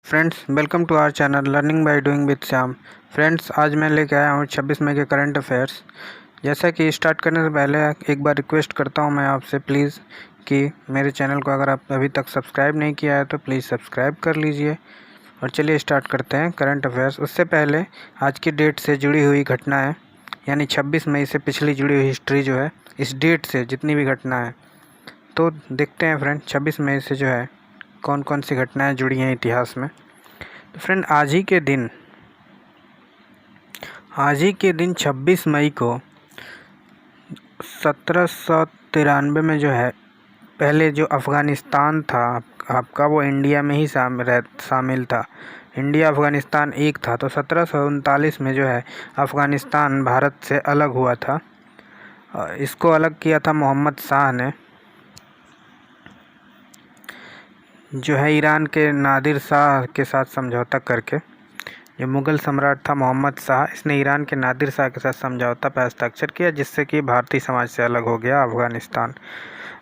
Friends, welcome to our channel learning by doing with Shyam. Friends, आज मैं लेके आया हूँ 26 मई के करंट अफेयर्स। जैसा कि स्टार्ट करने से पहले एक बार रिक्वेस्ट करता हूँ मैं आपसे प्लीज़ कि मेरे चैनल को अगर आप अभी तक सब्सक्राइब नहीं किया है तो प्लीज़ सब्सक्राइब कर लीजिए। और चलिए स्टार्ट करते हैं करंट अफेयर्स। उससे पहले आज की डेट से जुड़ी हुई घटनाएँ, यानी 26 मई से पिछली जुड़ी हुई हिस्ट्री जो है, इस डेट से जितनी भी घटना है तो देखते हैं फ्रेंड 26 मई से जो है कौन कौन सी घटनाएं जुड़ी हैं इतिहास में। तो फ्रेंड आज ही के दिन 26 मई को 1793 में जो है पहले जो अफ़गानिस्तान था आपका, वो इंडिया में ही शामिल था। इंडिया अफ़गानिस्तान एक था। तो 1739 में जो है अफ़गानिस्तान भारत से अलग हुआ था। इसको अलग किया था मोहम्मद शाह ने, जो है ईरान के नादिर शाह के साथ समझौता करके। जो मुग़ल सम्राट था मोहम्मद शाह, इसने ईरान के नादिर शाह के साथ समझौता पर हस्ताक्षर किया, जिससे कि भारतीय समाज से अलग हो गया अफ़गानिस्तान।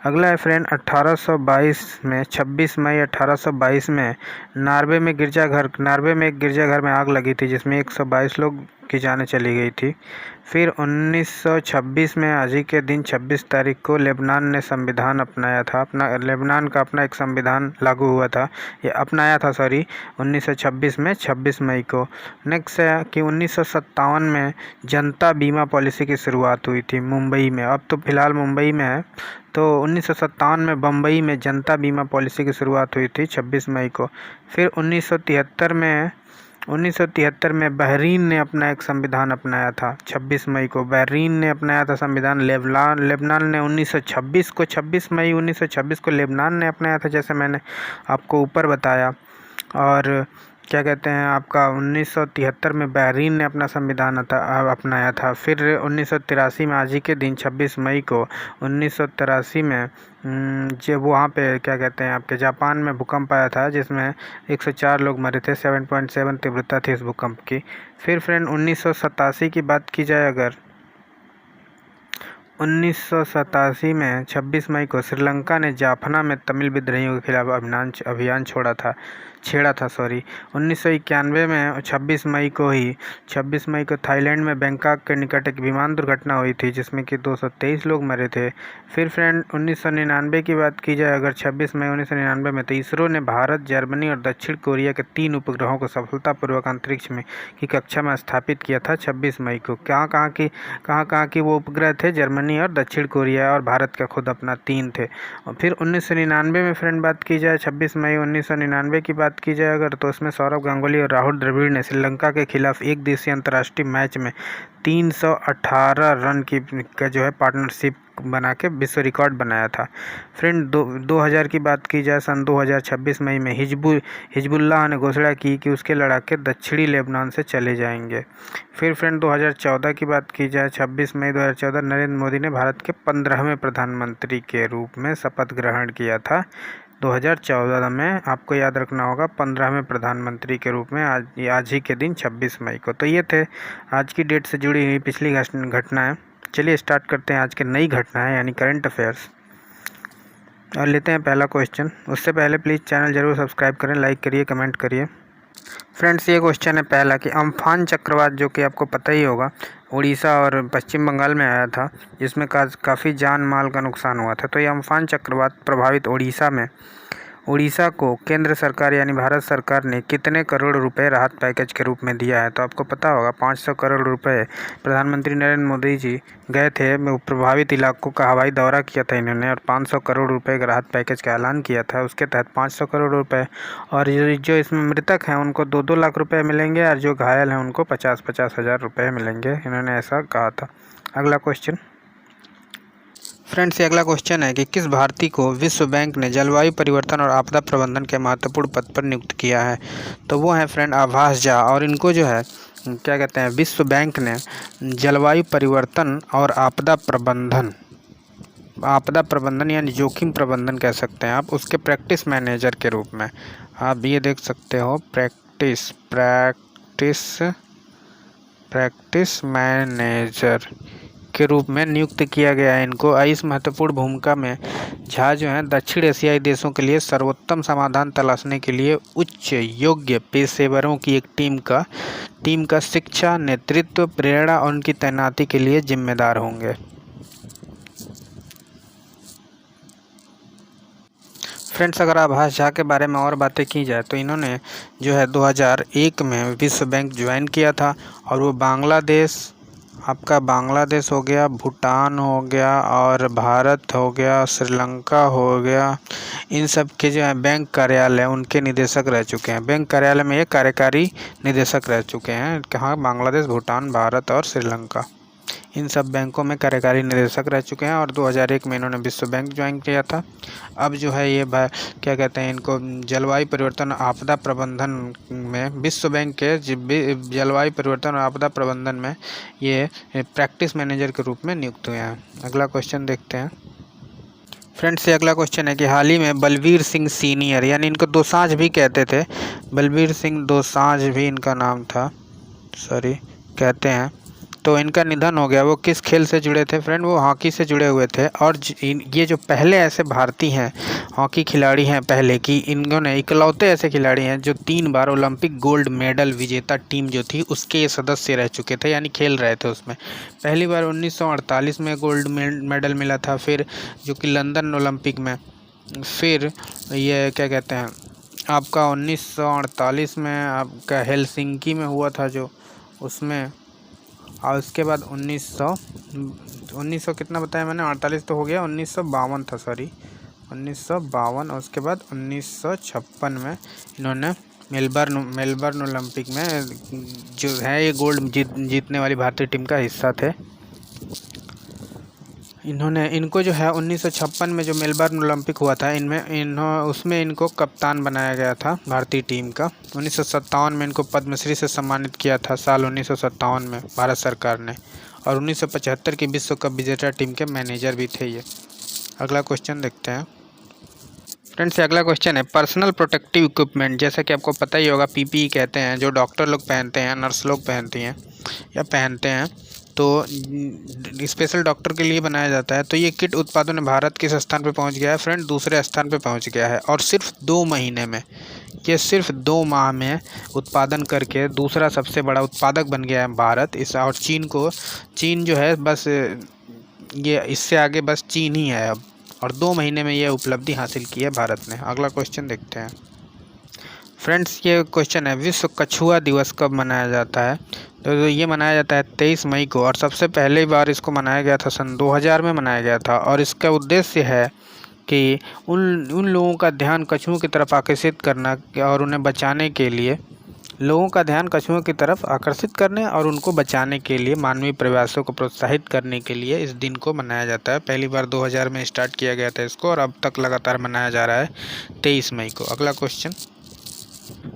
अगला है फ्रेंड 1822 में 26 मई 1822 में नार्वे में एक गिरजाघर में आग लगी थी, जिसमें 122 लोग की जानें चली गई थी। फिर 1926 में आज ही के दिन 26 तारीख को लेबनान ने संविधान अपनाया था। लेबनान का अपना एक संविधान लागू हुआ था, ये अपनाया था 1926 में 26 मई को। नेक्स्ट है कि 1957 में जनता बीमा पॉलिसी की शुरुआत हुई थी मुंबई में। अब तो फिलहाल मुंबई में है। तो 1957 में बम्बई में जनता बीमा पॉलिसी की शुरुआत हुई थी 26 मई को। फिर 1973 में बहरीन ने अपना एक संविधान अपनाया था 26 मई को। बहरीन ने अपनाया था संविधान। लेबनान ने 26 मई 1926 को लेबनान ने अपनाया था, जैसे मैंने आपको ऊपर बताया। और क्या कहते हैं आपका 1973 में बहरीन ने अपना संविधान अपनाया था। फिर 1983 में आज ही के दिन 26 मई को 1983 में जब वहाँ पे क्या कहते हैं आपके जापान में भूकंप आया था, जिसमें 104 लोग मरे थे। 7.7 तीव्रता थी इस भूकंप की। फिर फ्रेंड 1987 की बात की जाए, अगर 1987 में 26 मई को श्रीलंका ने जाफना में तमिल विद्रोहियों के खिलाफ अभियान छेड़ा था। 1991 में 26 मई को थाईलैंड में बैंकॉक के निकट एक विमान दुर्घटना हुई थी, जिसमें कि 223 लोग मरे थे। फिर फ्रेंड 1999 की बात की जाए, अगर 26 मई 1999 में, तो इसरो ने भारत, जर्मनी और दक्षिण कोरिया के 3 उपग्रहों को सफलतापूर्वक अंतरिक्ष में की कक्षा में स्थापित किया था 26 मई को। कहाँ की वो उपग्रह थे? जर्मनी और दक्षिण कोरिया, और भारत का खुद अपना 3 थे। और फिर 1999 में फ्रेंड बात की जाए, 26 मई 1999 की बात की जाए अगर, तो उसमें सौरव गांगुली और राहुल द्रविड़ ने श्रीलंका के खिलाफ एक दिवसीय अंतर्राष्ट्रीय मैच में 318 रन का जो है पार्टनरशिप बना के विश्व रिकॉर्ड बनाया था। फ्रेंड 2000 की बात की जाए, सन 2000 26 मई में हिजबुल्लाह ने घोषणा की कि उसके लड़ाके दक्षिणी लेबनान से चले जाएंगे। फिर फ्रेंड 2014 की बात की जाए, 26 मई 2014 नरेंद्र मोदी ने भारत के 15वें प्रधानमंत्री के रूप में शपथ ग्रहण किया था। 2014 में आपको याद रखना होगा, 15वें प्रधानमंत्री के रूप में आज ही के दिन 26 मई को। तो ये थे आज की डेट से जुड़ी हुई पिछली घटनाएं। चलिए स्टार्ट करते हैं आज के नई घटनाएं यानी करंट अफेयर्स, और लेते हैं पहला क्वेश्चन। उससे पहले प्लीज़ चैनल ज़रूर सब्सक्राइब करें, लाइक करिए, कमेंट करिए। फ्रेंड्स, ये क्वेश्चन है पहला कि अम्फान चक्रवात, जो कि आपको पता ही होगा, उड़ीसा और पश्चिम बंगाल में आया था, जिसमें काफ़ी जान माल का नुकसान हुआ था। तो ये अम्फान चक्रवात प्रभावित उड़ीसा को केंद्र सरकार यानी भारत सरकार ने कितने करोड़ रुपए राहत पैकेज के रूप में दिया है? तो आपको पता होगा 500 करोड़ रुपए। प्रधानमंत्री नरेंद्र मोदी जी गए थे, प्रभावित इलाकों का हवाई दौरा किया था इन्होंने, और 500 करोड़ रुपए का राहत पैकेज का ऐलान किया था। उसके तहत 500 करोड़ रुपए, और जो इसमें मृतक हैं उनको 2-2 लाख रुपए मिलेंगे, और जो घायल हैं उनको 50-50 हज़ार रुपये मिलेंगे। इन्होंने ऐसा कहा था। अगला क्वेश्चन फ्रेंड्स, ये अगला क्वेश्चन है कि किस भारतीय को विश्व बैंक ने जलवायु परिवर्तन और आपदा प्रबंधन के महत्वपूर्ण पद पर नियुक्त किया है? तो वो है फ्रेंड आभास झा, और इनको जो है क्या कहते हैं, विश्व बैंक ने जलवायु परिवर्तन और आपदा प्रबंधन यानी जोखिम प्रबंधन कह सकते हैं आप, उसके प्रैक्टिस मैनेजर के रूप में। आप ये देख सकते हो, प्रैक्टिस मैनेजर के रूप में नियुक्त किया गया है इनको। इस महत्वपूर्ण भूमिका में झा जो है दक्षिण एशियाई देशों के लिए सर्वोत्तम समाधान तलाशने के लिए उच्च योग्य पेशेवरों की एक टीम का शिक्षा, नेतृत्व, प्रेरणा और उनकी तैनाती के लिए जिम्मेदार होंगे। फ्रेंड्स, अगर आभास झा के बारे में और बातें की जाए तो इन्होंने जो है 2001 में विश्व बैंक ज्वाइन किया था और वो बांग्लादेश हो गया, भूटान हो गया और भारत हो गया, श्रीलंका हो गया, इन सब के जो है बैंक कार्यालय उनके निदेशक रह चुके हैं। बैंक कार्यालय में ये कार्यकारी निदेशक रह चुके हैं। कहाँ? बांग्लादेश, भूटान, भारत और श्रीलंका, इन सब बैंकों में कार्यकारी निदेशक रह चुके हैं और 2001 में इन्होंने विश्व बैंक ज्वाइन किया था। अब जो है ये क्या कहते हैं इनको, जलवायु परिवर्तन और आपदा प्रबंधन में, विश्व बैंक के जलवायु परिवर्तन और आपदा प्रबंधन में ये प्रैक्टिस मैनेजर के रूप में नियुक्त हुए हैं। अगला क्वेश्चन देखते हैं। फ्रेंड्स, ये अगला क्वेश्चन है कि हाल ही में बलबीर सिंह सीनियर, यानी इनको दोसांझ भी कहते थे, बलबीर सिंह दोसांझ भी इनका नाम था, कहते हैं, तो इनका निधन हो गया। वो किस खेल से जुड़े थे? फ्रेंड, वो हॉकी से जुड़े हुए थे और ये जो पहले ऐसे भारतीय हैं हॉकी खिलाड़ी हैं पहले की, इन्होंने इकलौते ऐसे खिलाड़ी हैं जो 3 बार ओलंपिक गोल्ड मेडल विजेता टीम जो थी उसके ये सदस्य रह चुके थे, यानी खेल रहे थे उसमें। पहली बार 1948 में गोल्ड मेडल मिला था, फिर जो कि लंदन ओलंपिक में, फिर ये क्या कहते हैं आपका 1948 में आपका हेलसिंकी में हुआ था जो, उसमें, और उसके बाद 1900 कितना बताया मैंने, 48 तो हो गया, 1952 था, 1952, और उसके बाद 1956 में इन्होंने मेलबर्न ओलंपिक में जो है ये गोल्ड जीतने वाली भारतीय टीम का हिस्सा थे। इनको जो है 1956 में जो मेलबर्न ओलंपिक हुआ था उसमें इनको कप्तान बनाया गया था भारतीय टीम का। 1957 में इनको पद्मश्री से सम्मानित किया था, साल 1957 में भारत सरकार ने, और 1975 की विश्व कप विजेता टीम के मैनेजर भी थे ये। अगला क्वेश्चन देखते हैं। फ्रेंड्स, अगला क्वेश्चन है पर्सनल प्रोटेक्टिव इक्विपमेंट, जैसा कि आपको पता ही होगा पीपीई कहते हैं, जो डॉक्टर लोग पहनते हैं, नर्स लोग पहनती हैं या पहनते हैं, तो स्पेशल डॉक्टर के लिए बनाया जाता है। तो ये किट उत्पादन में भारत किस स्थान पे पहुंच गया है? फ्रेंड, दूसरे स्थान पे पहुंच गया है और सिर्फ 2 महीने में, ये सिर्फ 2 माह में उत्पादन करके दूसरा सबसे बड़ा उत्पादक बन गया है भारत। और चीन जो है बस ये इससे आगे बस चीन ही है अब, और 2 महीने में ये उपलब्धि हासिल की है भारत ने। अगला क्वेश्चन देखते हैं। फ्रेंड्स, ये क्वेश्चन है विश्व कछुआ दिवस कब मनाया जाता है? तो ये मनाया जाता है 23 मई को, और सबसे पहली बार इसको मनाया गया था सन 2000 में मनाया गया था, और इसका उद्देश्य है कि उन लोगों का ध्यान कछुओं की तरफ आकर्षित करना और उन्हें बचाने के लिए, लोगों का ध्यान कछुओं की तरफ आकर्षित करने और उनको बचाने के लिए मानवीय प्रयासों को प्रोत्साहित करने के लिए इस दिन को मनाया जाता है। पहली बार 2000 में स्टार्ट किया गया था इसको, और अब तक लगातार मनाया जा रहा है 23 मई को। अगला क्वेश्चन।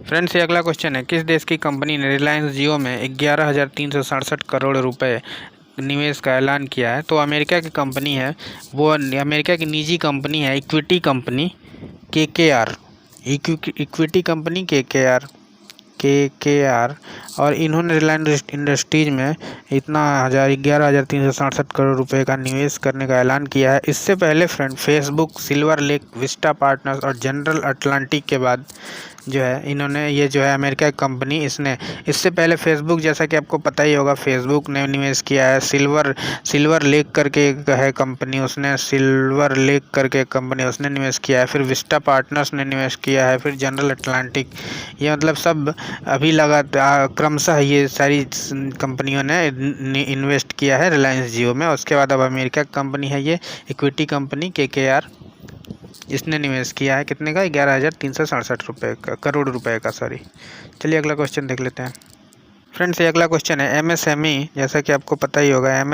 फ्रेंड्स, ये अगला क्वेश्चन है किस देश की कंपनी ने रिलायंस जियो में 11,367 करोड़ रुपए निवेश का ऐलान किया है? तो अमेरिका की कंपनी है, वो अमेरिका की निजी कंपनी है, equity company KKR, equity company KKR, और इन्होंने रिलायंस इंडस्ट्रीज में इतना 11,367 करोड़ रुपए का निवेश करने का ऐलान किया है। इससे पहले friend Facebook, silver lake, Vista partners और जनरल अटलांटिक के बाद जो है इन्होंने, ये जो है अमेरिका की कंपनी, इससे पहले फेसबुक, जैसा कि आपको पता ही होगा, फेसबुक ने निवेश किया है। सिल्वर लेक करके है कंपनी, उसने निवेश किया है। फिर विस्टा पार्टनर्स ने निवेश किया है, फिर जनरल अटलांटिक, ये मतलब सब अभी लगातार क्रमशः ये सारी कंपनियों ने इन्वेस्ट किया है रिलायंस जियो में। उसके बाद अब अमेरिका की कंपनी है ये इक्विटी कंपनी KKR, इसने निवेश किया है कितने का? 11,367 करोड़ रुपए का। चलिए अगला क्वेश्चन देख लेते हैं। फ्रेंड्स, ये अगला क्वेश्चन है MSME, जैसा कि आपको पता ही होगा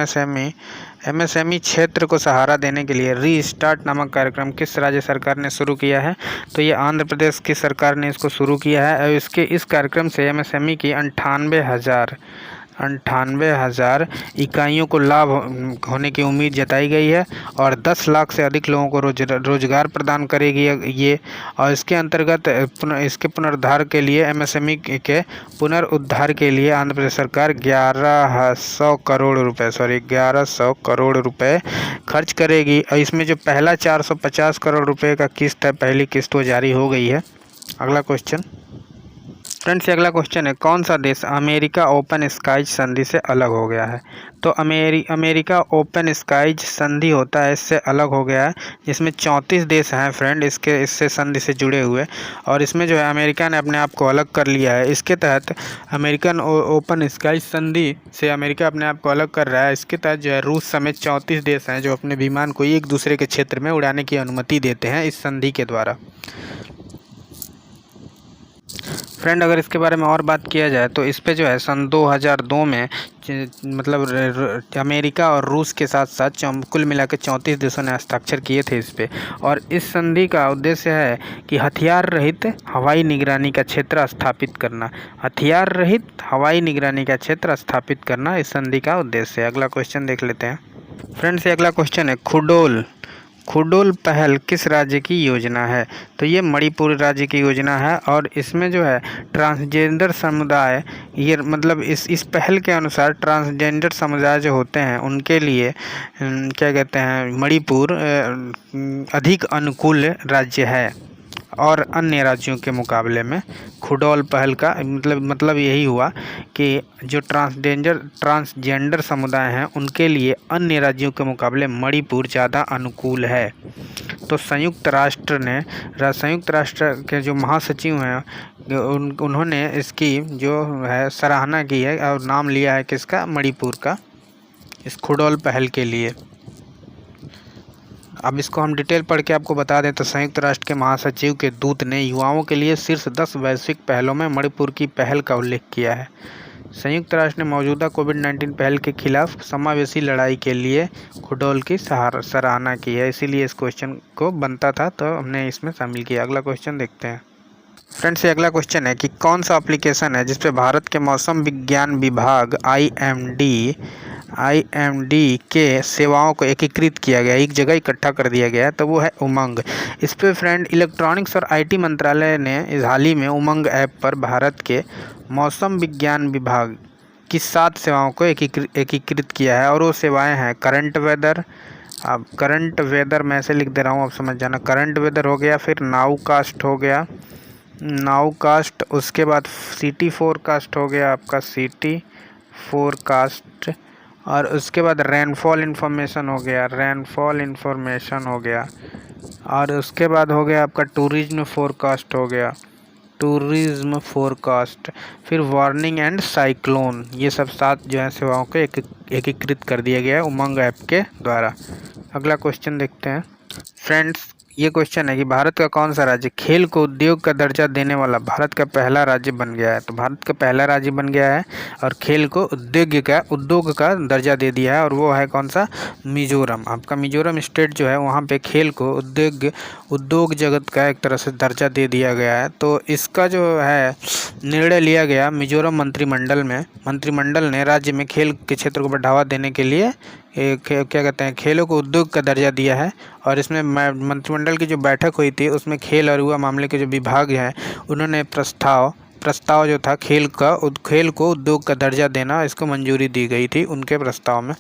MSME क्षेत्र को सहारा देने के लिए रीस्टार्ट नामक कार्यक्रम किस राज्य सरकार ने शुरू किया है? तो ये आंध्र प्रदेश की सरकार ने इसको शुरू किया है, और इस कार्यक्रम से MSME की 98,000 98,000 इकाइयों को लाभ होने की उम्मीद जताई गई है और 10 लाख से अधिक लोगों को रोजगार प्रदान करेगी ये। और इसके अंतर्गत इसके पुनरुद्धार के लिए एमएसएमई के पुनरुद्धार के लिए आंध्र प्रदेश सरकार 1100 करोड़ रुपए खर्च करेगी। और इसमें जो पहला 450 करोड़ रुपए का किस्त है, पहली किस्त वो जारी हो गई है। अगला क्वेश्चन फ्रेंड्स, अगला क्वेश्चन है, कौन सा देश अमेरिका ओपन स्काईज संधि से अलग हो गया है? तो अमेरिका ओपन स्काईज संधि होता है, इससे अलग हो गया है, जिसमें 34 देश हैं फ्रेंड इससे संधि से जुड़े हुए। और इसमें जो है अमेरिका ने अपने आप को अलग कर लिया है। इसके तहत अमेरिकन ओपन स्काईज संधि से अमेरिका अपने आप को अलग कर रहा है। इसके तहत जो है रूस समेत 34 देश हैं जो अपने विमान को एक दूसरे के क्षेत्र में उड़ाने की अनुमति देते हैं इस संधि के द्वारा। फ्रेंड, अगर इसके बारे में और बात किया जाए तो इस पे जो है सन 2002 में मतलब अमेरिका और रूस के साथ साथ कुल मिलाकर 34 देशों ने हस्ताक्षर किए थे इस पे। और इस संधि का उद्देश्य है कि हथियार रहित हवाई निगरानी का क्षेत्र स्थापित करना। हथियार रहित हवाई निगरानी का क्षेत्र स्थापित करना इस संधि का उद्देश्य है। अगला क्वेश्चन देख लेते हैं फ्रेंड्स। अगला क्वेश्चन है, खुडोल पहल किस राज्य की योजना है? तो ये मणिपुर राज्य की योजना है। और इसमें जो है ट्रांसजेंडर समुदाय, ये मतलब इस पहल के अनुसार ट्रांसजेंडर समुदाय जो होते हैं उनके लिए क्या कहते हैं, मणिपुर अधिक अनुकूल राज्य है और अन्य राज्यों के मुकाबले में। खुडोल पहल का मतलब यही हुआ कि जो ट्रांसजेंडर समुदाय हैं उनके लिए अन्य राज्यों के मुकाबले मणिपुर ज़्यादा अनुकूल है। तो संयुक्त राष्ट्र के जो महासचिव हैं उन्होंने इसकी जो है सराहना की है और नाम लिया है किसका, मणिपुर का, इस खुडोल पहल के लिए। अब इसको हम डिटेल पढ़ के आपको बता दें तो संयुक्त राष्ट्र के महासचिव के दूत ने युवाओं के लिए शीर्ष 10 वैश्विक पहलों में मणिपुर की पहल का उल्लेख किया है। संयुक्त राष्ट्र ने मौजूदा कोविड-19 पहल के खिलाफ समावेशी लड़ाई के लिए खुडोल की सराहना की है, इसीलिए इस क्वेश्चन को बनता था तो हमने इसमें शामिल किया। अगला क्वेश्चन देखते हैं फ्रेंड्स। अगला क्वेश्चन है कि कौन सा एप्लीकेशन है जिसपे भारत के मौसम विज्ञान विभाग IMD के सेवाओं को एकीकृत किया गया, एक जगह इकट्ठा कर दिया गया है, तो वो है उमंग। इस पे फ्रेंड इलेक्ट्रॉनिक्स और IT मंत्रालय ने इस हाल ही में उमंग ऐप पर भारत के मौसम विज्ञान विभाग की 7 सेवाओं को एकीकृत किया है। और वो सेवाएं हैं करंट वेदर। अब करंट वेदर मैं ऐसे लिख दे रहा हूँ, आप समझ जाना। करंट वेदर हो गया, फिर नाउकास्ट हो गया, नाउकास्ट, उसके बाद सिटी फोरकास्ट हो गया आपका, सिटी फोरकास्ट, और उसके बाद रेनफॉल इन्फॉर्मेशन हो गया, रेनफॉल इन्फॉर्मेशन हो गया, और उसके बाद हो गया आपका टूरिज्म फोरकास्ट हो गया, टूरिज्म फोरकास्ट, फिर वार्निंग एंड साइक्लोन। ये सब 7 जो है सेवाओं को एकीकृत कर दिया गया है उमंग ऐप के द्वारा। अगला क्वेश्चन देखते हैं फ्रेंड्स। ये क्वेश्चन है कि भारत का कौन सा राज्य खेल को उद्योग का दर्जा देने वाला भारत का पहला राज्य बन गया है? तो भारत का पहला राज्य बन गया है और खेल को उद्योग का दर्जा दे दिया है, और वो है कौन सा, मिजोरम। आपका मिजोरम स्टेट जो है वहाँ पे खेल को उद्योग जगत का एक तरह से दर्जा दे दिया गया है। तो इसका जो है निर्णय लिया गया मिजोरम मंत्रिमंडल ने राज्य में खेल के क्षेत्र को बढ़ावा देने के लिए क्या कहते हैं, खेलों को उद्योग का दर्जा दिया है। और इसमें मंत्रिमंडल की जो बैठक हुई थी उसमें खेल और युवा मामले के जो विभाग हैं उन्होंने प्रस्ताव जो था खेल को उद्योग का दर्जा देना, इसको मंजूरी दी गई थी उनके प्रस्ताव में,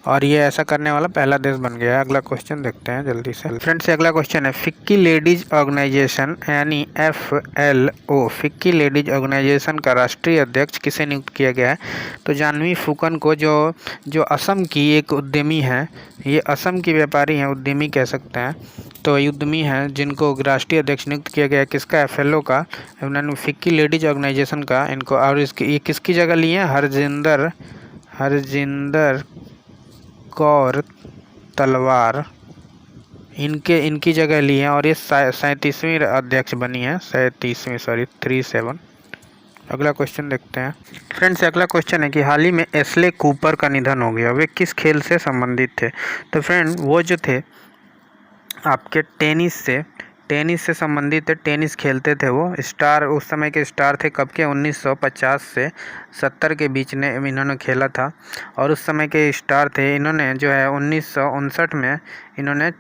और ये ऐसा करने वाला पहला देश बन गया है। अगला क्वेश्चन देखते हैं जल्दी से फ्रेंड्स। अगला क्वेश्चन है फिक्की लेडीज ऑर्गेनाइजेशन यानी FLO, फिक्की लेडीज ऑर्गेनाइजेशन का राष्ट्रीय अध्यक्ष किसे नियुक्त किया गया है? तो जानवी फुकन को, जो असम की एक उद्यमी है, ये असम की व्यापारी हैं, उद्यमी कह सकते हैं, तो उद्यमी हैं जिनको राष्ट्रीय अध्यक्ष नियुक्त किया गया है। किसका? FLO का, उन्होंने फिक्की लेडीज ऑर्गेनाइजेशन का इनको। और ये किसकी जगह लिए हैं? हरजिंदर कौर तलवार इनकी जगह ली है, और ये 37वीं अध्यक्ष बनी है, 37। अगला क्वेश्चन देखते हैं फ्रेंड्स। अगला क्वेश्चन है कि हाल ही में एशले कूपर का निधन हो गया, वे किस खेल से संबंधित थे? तो फ्रेंड वो जो थे आपके टेनिस से संबंधित है, टेनिस खेलते थे वो स्टार, उस समय के स्टार थे। कब के? 1950 से 70 के बीच में इन्होंने खेला था और उस समय के स्टार थे। इन्होंने जो है 1959 में इन्होंने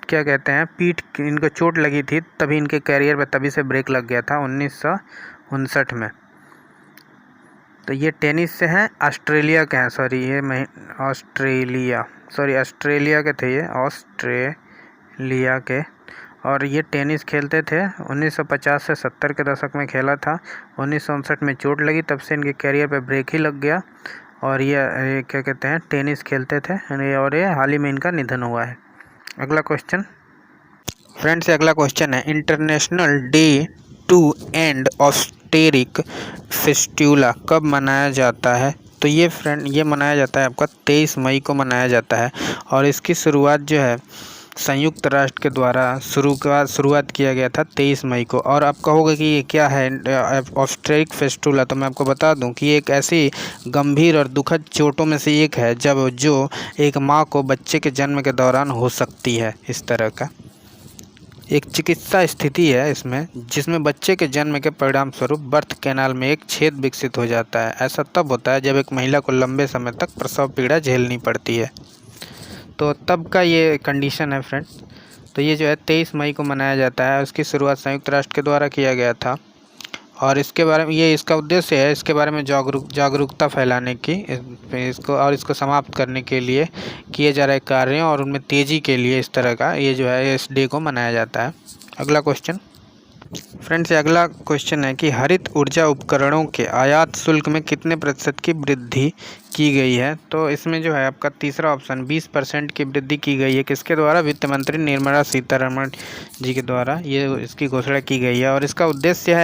क्या कहते हैं, पीठ इनको चोट लगी थी, तभी इनके कैरियर पे तभी से ब्रेक लग गया था 1959 में। तो ये टेनिस से हैं, ऑस्ट्रेलिया के हैं, ऑस्ट्रेलिया के थे ये, ऑस्ट्रेलिया के। और ये टेनिस खेलते थे 1950 से 70 के दशक में खेला था। 1959 में चोट लगी, तब से इनके कैरियर पे ब्रेक ही लग गया और ये क्या कहते हैं, टेनिस खेलते थे और ये हाल ही में इनका निधन हुआ है। अगला क्वेश्चन फ्रेंड्स, अगला क्वेश्चन है इंटरनेशनल डे टू एंड ऑस्टेरिक फेस्टिवला कब मनाया जाता है? तो ये फ्रेंड ये मनाया जाता है आपका 23 मई को मनाया जाता है और इसकी शुरुआत जो है संयुक्त राष्ट्र के द्वारा शुरुआत किया गया था 23 मई को। और आप कहोगे कि ये क्या है ऑस्टेरिक फेस्टिवला, तो मैं आपको बता दूं कि ये एक ऐसी गंभीर और दुखद चोटों में से एक है जब जो एक माँ को बच्चे के जन्म के दौरान हो सकती है। इस तरह का एक चिकित्सा स्थिति है इसमें, जिसमें बच्चे के जन्म के परिणाम स्वरूप बर्थ कैनाल में एक छेद विकसित हो जाता है। ऐसा तब होता है जब एक महिला को लंबे समय तक प्रसव पीड़ा झेलनी पड़ती है। तो तब का ये कंडीशन है फ्रेंड। तो ये जो है 23 मई को मनाया जाता है। उसकी शुरुआत संयुक्त राष्ट्र के द्वारा किया गया था और इसके बारे में इसका उद्देश्य है इसके बारे में जागरूकता फैलाने की, इसको समाप्त करने के लिए किए जा रहे कार्यों और उनमें तेज़ी के लिए इस तरह का ये जो है इस डे को मनाया जाता है। अगला क्वेश्चन फ्रेंड्स, अगला क्वेश्चन है कि हरित ऊर्जा उपकरणों के आयात शुल्क में कितने प्रतिशत की वृद्धि की गई है? तो इसमें जो है आपका तीसरा ऑप्शन 20% की वृद्धि की गई है। किसके द्वारा? वित्त मंत्री निर्मला सीतारमण जी के द्वारा ये इसकी घोषणा की गई है और इसका उद्देश्य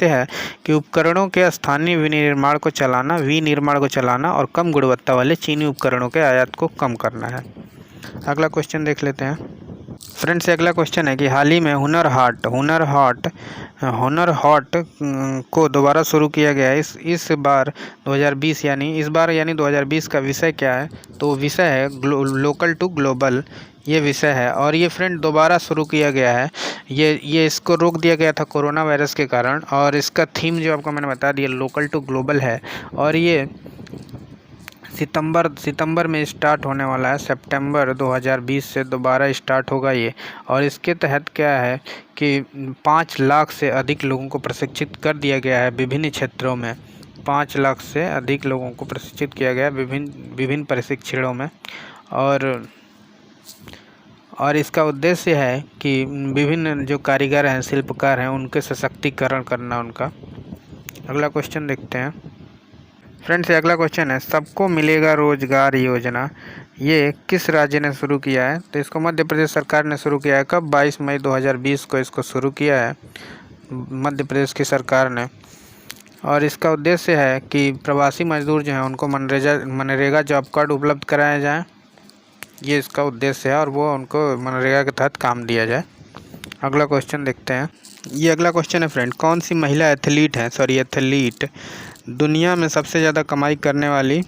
है कि उपकरणों के स्थानीय विनिर्माण को चलाना और कम गुणवत्ता वाले चीनी उपकरणों के आयात को कम करना है। अगला क्वेश्चन देख लेते हैं फ्रेंड्स। अगला क्वेश्चन है कि हाल ही में हुनर हाट को दोबारा शुरू किया गया है। इस बार 2020 का विषय क्या है? तो विषय है लोकल टू ग्लोबल, ये विषय है और ये फ्रेंड दोबारा शुरू किया गया है। ये इसको रोक दिया गया था कोरोना वायरस के कारण और इसका थीम जो आपको मैंने बता दिया लोकल टू ग्लोबल है और ये सितंबर में स्टार्ट होने वाला है। सितंबर 2020 से दोबारा स्टार्ट होगा ये और इसके तहत क्या है कि 5 लाख से अधिक लोगों को प्रशिक्षित कर दिया गया है विभिन्न क्षेत्रों में। 5 लाख से अधिक लोगों को प्रशिक्षित किया गया है विभिन्न प्रशिक्षणों में और इसका उद्देश्य है कि विभिन्न जो कारीगर हैं, शिल्पकार हैं, उनके सशक्तिकरण करना उनका। अगला क्वेश्चन देखते हैं फ्रेंड्स। अगला क्वेश्चन है सबको मिलेगा रोजगार योजना ये किस राज्य ने शुरू किया है? तो इसको मध्य प्रदेश सरकार ने शुरू किया है। कब? 22 मई 2020 को इसको शुरू किया है मध्य प्रदेश की सरकार ने और इसका उद्देश्य है कि प्रवासी मजदूर जो हैं उनको मनरेगा जॉब कार्ड उपलब्ध कराया जाए। ये इसका उद्देश्य है और वो उनको मनरेगा के तहत काम दिया जाए। अगला क्वेश्चन देखते हैं। ये अगला क्वेश्चन है फ्रेंड, कौन सी महिला एथलीट दुनिया में सबसे ज़्यादा कमाई करने वाली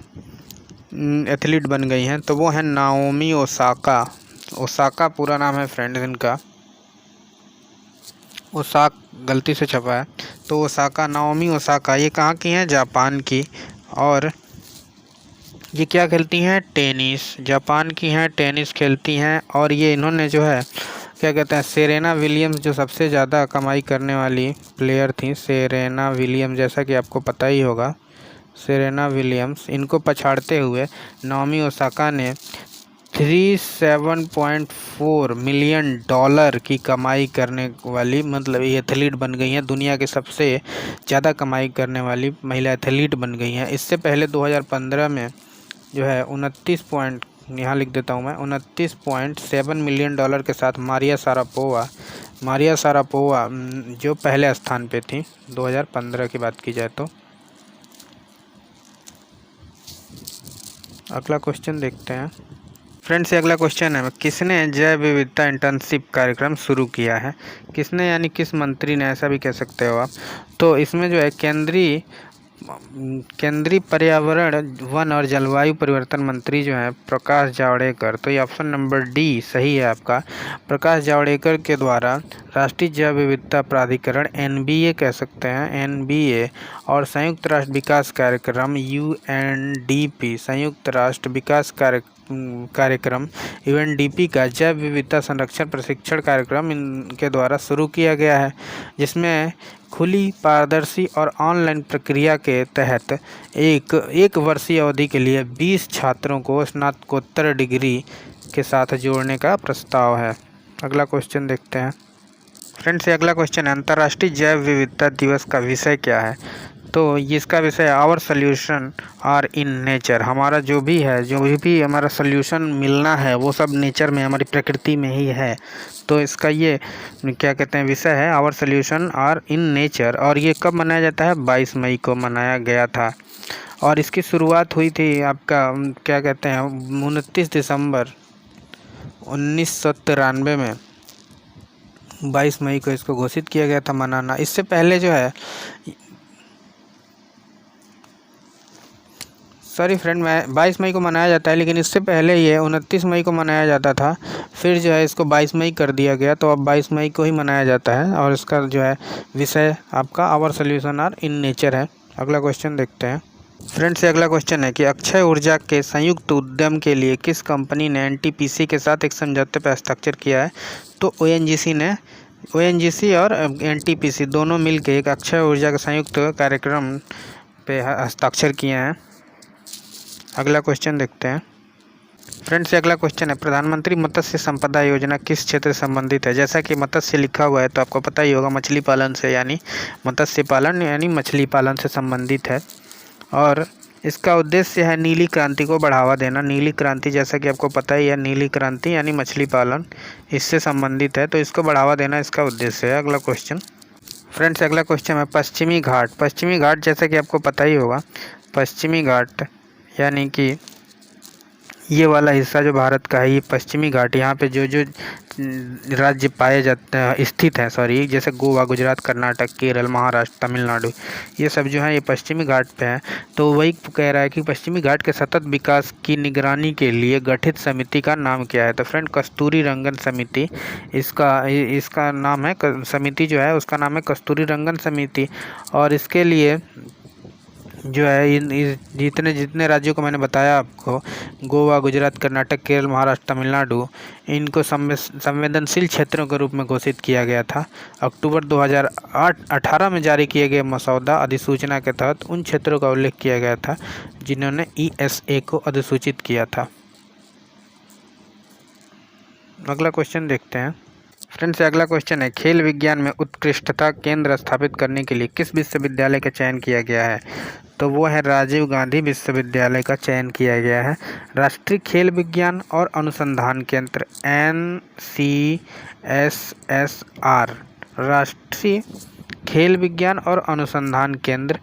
एथलीट बन गई हैं? तो वो है नाओमी ओसाका पूरा नाम है फ्रेंड्स इनका। गलती से छपा है तो नाओमी ओसाका ये कहाँ की हैं? जापान की। और ये क्या खेलती हैं? टेनिस। जापान की हैं, टेनिस खेलती हैं और ये इन्होंने जो है क्या कहते हैं सेरेना विलियम्स जो सबसे ज़्यादा कमाई करने वाली प्लेयर थी, सेरेना विलियम्स, जैसा कि आपको पता ही होगा सेरेना विलियम्स, इनको पछाड़ते हुए नाओमी ओसाका ने 37.4 मिलियन डॉलर की कमाई करने वाली मतलब ये एथलीट बन गई हैं। दुनिया के सबसे ज़्यादा कमाई करने वाली महिला एथलीट बन गई हैं। इससे पहले 2015 में जो है 29.7 मिलियन डॉलर के साथ मारिया सारापोवा जो पहले स्थान पे थी 2015 की बात की जाए तो। अगला क्वेश्चन देखते हैं फ्रेंड्स। अगला क्वेश्चन है किसने जैव विविधता इंटर्नशिप कार्यक्रम शुरू किया है? किसने यानी किस मंत्री ने, ऐसा भी कह सकते हो आप। तो इसमें जो है केंद्रीय केंद्रीय पर्यावरण, वन और जलवायु परिवर्तन मंत्री जो हैं प्रकाश जावड़ेकर। तो ये ऑप्शन नंबर डी सही है आपका। प्रकाश जावड़ेकर के द्वारा राष्ट्रीय जैव विविधता प्राधिकरण एनबीए कह सकते हैं, एनबीए और संयुक्त राष्ट्र विकास कार्यक्रम यूएनडीपी, संयुक्त राष्ट्र विकास कार्यक्रम यूएनडीपी का जैव विविधता संरक्षण प्रशिक्षण कार्यक्रम इनके द्वारा शुरू किया गया है, जिसमें खुली, पारदर्शी और ऑनलाइन प्रक्रिया के तहत एक वर्षीय अवधि के लिए 20 छात्रों को स्नातकोत्तर डिग्री के साथ जोड़ने का प्रस्ताव है। अगला क्वेश्चन देखते हैं फ्रेंड्स। अगला क्वेश्चन है, अंतर्राष्ट्रीय जैव विविधता दिवस का विषय क्या है? तो इसका विषय our solution are in nature. हमारा जो भी हमारा सोल्यूशन मिलना है वो सब नेचर में, हमारी प्रकृति में ही है। तो इसका ये क्या कहते हैं विषय है, our solution are in nature. और ये कब मनाया जाता है? 22 मई को मनाया गया था। और इसकी शुरुआत हुई थी आपका क्या कहते हैं 29 दिसंबर 1993 में 22 मई को इसको घोषित किया गया था मनाना। इससे पहले जो है सॉरी फ्रेंड, मैं 22 मई को मनाया जाता है, लेकिन इससे पहले ये 29 मई को मनाया जाता था। फिर जो है इसको 22 मई कर दिया गया, तो अब 22 मई को ही मनाया जाता है। और इसका जो है विषय आपका our solution are in nature है। अगला क्वेश्चन देखते हैं फ्रेंड्स। अगला क्वेश्चन है कि अक्षय ऊर्जा के संयुक्त उद्यम के लिए किस कंपनी ने एनटीपीसी के साथ एक समझौते पर हस्ताक्षर किया है? तो ओएनजीसी और एनटीपीसी दोनों मिलकर एक अक्षय ऊर्जा के संयुक्त कार्यक्रम पे हस्ताक्षर किए हैं। अगला क्वेश्चन देखते हैं फ्रेंड्स। अगला क्वेश्चन है, प्रधानमंत्री मत्स्य संपदा योजना किस क्षेत्र से संबंधित है? जैसा कि मत्स्य लिखा हुआ है तो आपको पता ही होगा, मछली पालन से, यानी मत्स्य पालन यानी मछली पालन से संबंधित है। और इसका उद्देश्य है नीली क्रांति को बढ़ावा देना। नीली क्रांति जैसा कि आपको पता ही है, नीली क्रांति यानी मछली पालन, इससे संबंधित है, तो इसको बढ़ावा देना इसका उद्देश्य है। अगला क्वेश्चन फ्रेंड्स। अगला क्वेश्चन है पश्चिमी घाट। पश्चिमी घाट जैसा कि आपको पता ही होगा, पश्चिमी घाट यानी कि ये वाला हिस्सा जो भारत का है, ये पश्चिमी घाट, यहाँ पे जो राज्य पाए जाते हैं स्थित हैं, सॉरी, जैसे गोवा, गुजरात, कर्नाटक, केरल, महाराष्ट्र, तमिलनाडु, ये सब जो है ये पश्चिमी घाट पे हैं। तो वही कह रहा है कि पश्चिमी घाट के सतत विकास की निगरानी के लिए गठित समिति का नाम क्या है? तो फ्रेंड कस्तूरी रंगन समिति इसका नाम है। समिति जो है उसका नाम है कस्तूरी रंगन समिति। और इसके लिए जो है जितने राज्यों को मैंने बताया आपको, गोवा, गुजरात, कर्नाटक, केरल, महाराष्ट्र, तमिलनाडु, इनको संवेदनशील क्षेत्रों के रूप में घोषित किया गया था। अक्टूबर 2018 में जारी किए गए मसौदा अधिसूचना के तहत उन क्षेत्रों का उल्लेख किया गया था जिन्होंने ESA को अधिसूचित किया था। अगला क्वेश्चन देखते हैं फ्रेंड्स। अगला क्वेश्चन है, खेल विज्ञान में उत्कृष्टता केंद्र स्थापित करने के लिए किस विश्वविद्यालय का चयन किया गया है? तो वो है राजीव गांधी विश्वविद्यालय का चयन किया गया है। राष्ट्रीय खेल विज्ञान और अनुसंधान केंद्र NCSSR, राष्ट्रीय खेल विज्ञान और अनुसंधान केंद्र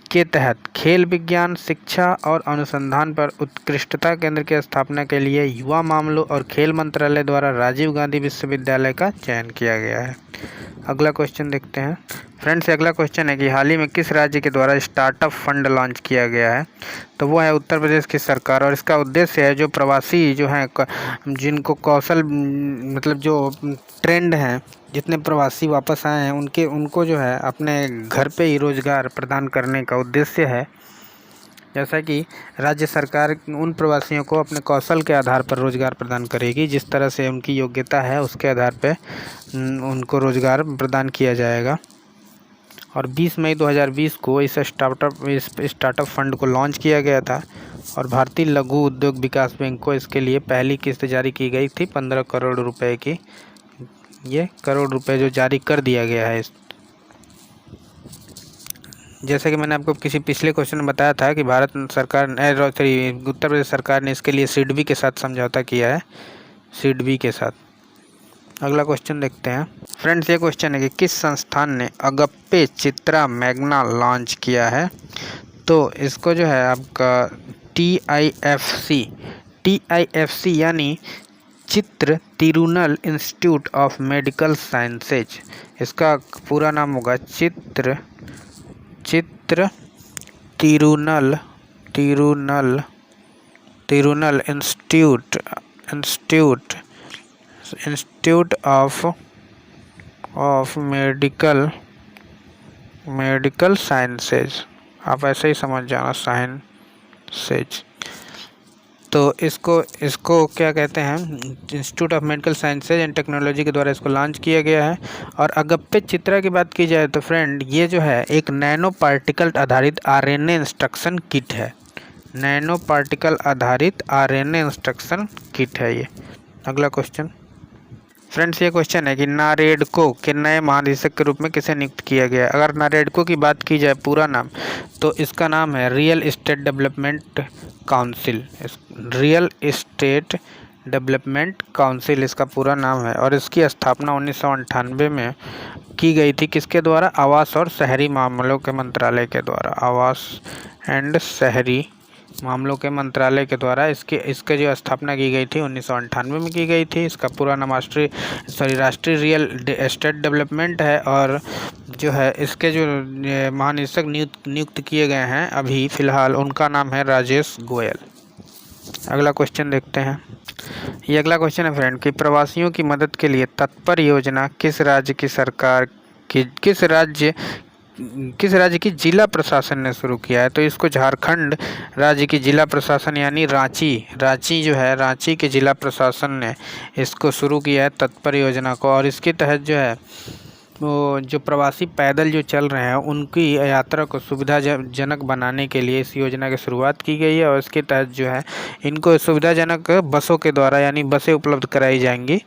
के तहत खेल विज्ञान, शिक्षा और अनुसंधान पर उत्कृष्टता केंद्र की स्थापना के लिए युवा मामलों और खेल मंत्रालय द्वारा राजीव गांधी विश्वविद्यालय का चयन किया गया है। अगला क्वेश्चन देखते हैं फ्रेंड्स। अगला क्वेश्चन है कि हाल ही में किस राज्य के द्वारा स्टार्टअप फंड लॉन्च किया गया है? तो वो है उत्तर प्रदेश की सरकार। और इसका उद्देश्य है जो प्रवासी जो हैं, जिनको कौशल मतलब जो ट्रेंड हैं, जितने प्रवासी वापस आए हैं उनको जो है अपने घर पे ही रोज़गार प्रदान करने का उद्देश्य है। जैसा कि राज्य सरकार उन प्रवासियों को अपने कौशल के आधार पर रोज़गार प्रदान करेगी, जिस तरह से उनकी योग्यता है उसके आधार पर उनको रोज़गार प्रदान किया जाएगा। और 20 मई 2020 को इस स्टार्टअप फंड को लॉन्च किया गया था। और भारतीय लघु उद्योग विकास बैंक को इसके लिए पहली किस्त जारी की गई थी 15 करोड़ रुपए की। ये करोड़ रुपए जो जारी कर दिया गया है। जैसे कि मैंने आपको किसी पिछले क्वेश्चन में बताया था कि भारत सरकार उत्तर प्रदेश सरकार ने इसके लिए सिडबी के साथ समझौता किया है, सिडबी के साथ। अगला क्वेश्चन देखते हैं फ्रेंड्स। ये क्वेश्चन है कि किस संस्थान ने अगप्पे चित्रा मैग्ना लॉन्च किया है? तो इसको जो है आपका TIFC यानी चित्र Tirunal institute of medical sciences, इसका पूरा नाम होगा चित्र Tirunal institute of medical sciences, आप ऐसे ही समझ जाना, साइंसेज। तो इसको क्या कहते हैं, institute of medical sciences and technology के द्वारा इसको लॉन्च किया गया है। और अगप्य चित्रा की बात की जाए तो फ्रेंड ये जो है एक नैनो पार्टिकल आधारित आरएनए इंस्ट्रक्शन किट है। नैनो पार्टिकल आधारित आरएनए इंस्ट्रक्शन किट है ये। अगला क्वेश्चन फ्रेंड्स, ये क्वेश्चन है कि नारेडको के नए महानिदेशक के रूप में किसे नियुक्त किया गया। अगर नारेडको की बात की जाए पूरा नाम, तो इसका नाम है real estate development council. Real estate development council इसका पूरा नाम है। और इसकी स्थापना 1998 में की गई थी, किसके द्वारा? आवास और शहरी मामलों के मंत्रालय के द्वारा। आवास एंड शहरी मामलों के मंत्रालय के द्वारा इसके जो स्थापना की गई थी 1998 में की गई थी। इसका पूरा नाम राष्ट्रीय रियल एस्टेट डेवलपमेंट है। और जो है इसके जो महानिदेशक नियुक्त किए गए हैं अभी फ़िलहाल, उनका नाम है राजेश गोयल। अगला क्वेश्चन देखते हैं। ये अगला क्वेश्चन है फ्रेंड कि प्रवासियों की मदद के लिए तत्पर योजना किस राज्य की सरकार की किस राज्य की जिला प्रशासन ने शुरू किया है? तो इसको झारखंड राज्य की जिला प्रशासन यानी रांची जो है, रांची के जिला प्रशासन ने इसको शुरू किया है तत्पर योजना को। और इसके तहत जो है वो जो प्रवासी पैदल जो चल रहे हैं उनकी यात्रा को सुविधाजनक बनाने के लिए इस योजना की शुरुआत की गई है। और इसके तहत जो है इनको सुविधाजनक बसों के द्वारा यानी बसें उपलब्ध कराई जाएंगी।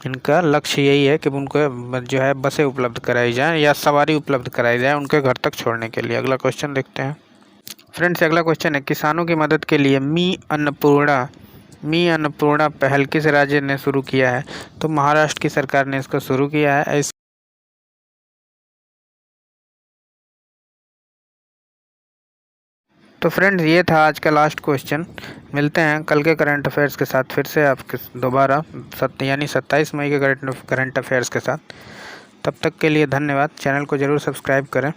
इनका लक्ष्य यही है कि उनको जो है बसें उपलब्ध कराई जाएं या सवारी उपलब्ध कराई जाए उनके घर तक छोड़ने के लिए। अगला क्वेश्चन देखते हैं फ्रेंड्स। अगला क्वेश्चन है किसानों की मदद के लिए मी अन्नपूर्णा पहल किस राज्य ने शुरू किया है? तो महाराष्ट्र की सरकार ने इसको शुरू किया है। तो फ्रेंड्स ये था आज का लास्ट क्वेश्चन। मिलते हैं कल के करंट अफेयर्स के साथ फिर से आपके दोबारा यानी 27 मई के करंट अफेयर्स के साथ। तब तक के लिए धन्यवाद। चैनल को ज़रूर सब्सक्राइब करें।